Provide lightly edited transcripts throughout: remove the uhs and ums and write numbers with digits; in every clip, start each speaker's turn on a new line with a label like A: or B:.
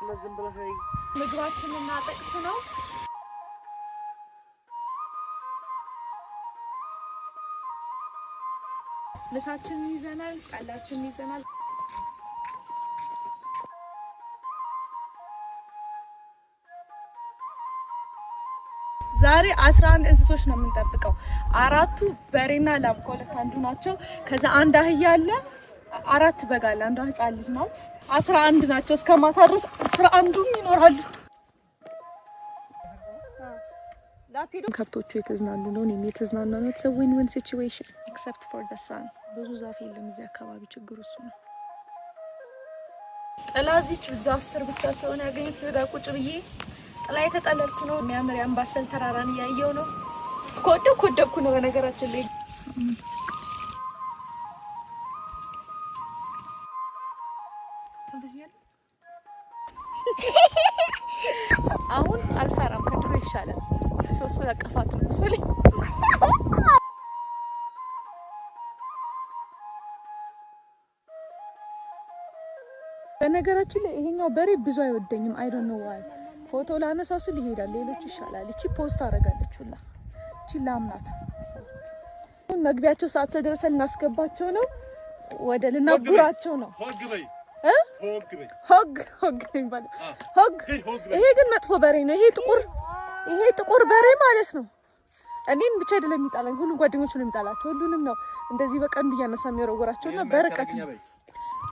A: ለዝም ብለህ
B: ምግባችንና ጥቅስ ነው ምሳችንን ይዘናል ቃላችንን ይዘናል ዛሬ 11 እንስሶች ነው የምንጠብቀው አራቱ በሬና ላም ከሁለት አንዱ ናቸው ከዛ አንድ አህያ አለ አራት በግ አለ አንዷ ህፃን ልጅ ናት 11 ናቸው እስከማታ ድረስ 11ዱም ይኖራሉ ከብቶቹ የተዝናኑ ነው እኔም የተዝናኑ ነው it's a win-win situation except for the sun ብዙ ዛፍ የለም እዚህ አካባቢ ችግሩ እሱ ነው ጥላዚች ዛፍ ስር ብቻ ስለሆነ ያገኘት ዘጋ ቁጭ ብዬ ጥላ የተጠለልኩ ነው የሚያምር ያምባሰል ተራራን ያያየው ነው ኮደኩ ነው በነገራችን ላይ አሁን አልፈራም ከድሮ ይሻላል ሶስት ለቀፋት ነው መሰለኝ በነገራችን ላይ ይሄኛው በሬ ብዙ አይወደኝም I don't know why ፎቶ ላነሳው ስል ይሄዳል ሌሎች ይሻላል እቺ ፖስት አደረጋለች ሁላ እቺ ላምናት አሁን መግቢያቸው ሰዓት ተደረሰ ልናስገባቸው ነው ወደ ልናጉራቸው ነው ሆግ ይባላል ሆግ ይሄ ግን መጥፎ በሬ ነው ይሄ ጥቁር በሬ ማለት ነው እኔን ብቻ አይደለም የሚጣላኝ ሁሉ ጓደኞቹ ነው የሚጣላቸው ሁሉንም ነው እንደዚህ በቀንዱ እያነሳ የሚያረጉራቸውና በረቀት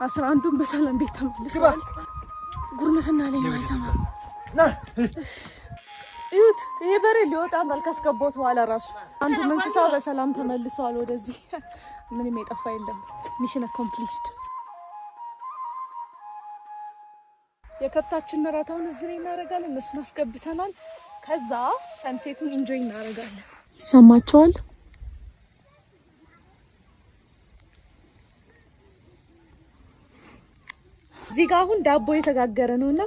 B: 11ዱን በሰላም ቤት ተመልሰዋል ጉርምስና ላይ ነው አይሰማም እዩት ይሄ በሬ ሊወጣ አምራል ካስገባው በኋላ ራሱ አንዱ እንስሳ በሰላም ተመልሰዋል ወደዚህ ምንም የጠፋ የለም ሚሽን አኮምፕሊሽድ የከብታችን ራታውን እዚህ ላይ እናደርጋለን እነሱን አስገብተናል ከዛ ሰንሴቱን ኢንጆይ እናደርጋለን ይሰማቸዋል እዚህ ጋር አሁን ዳቦ የተጋገረ ነውና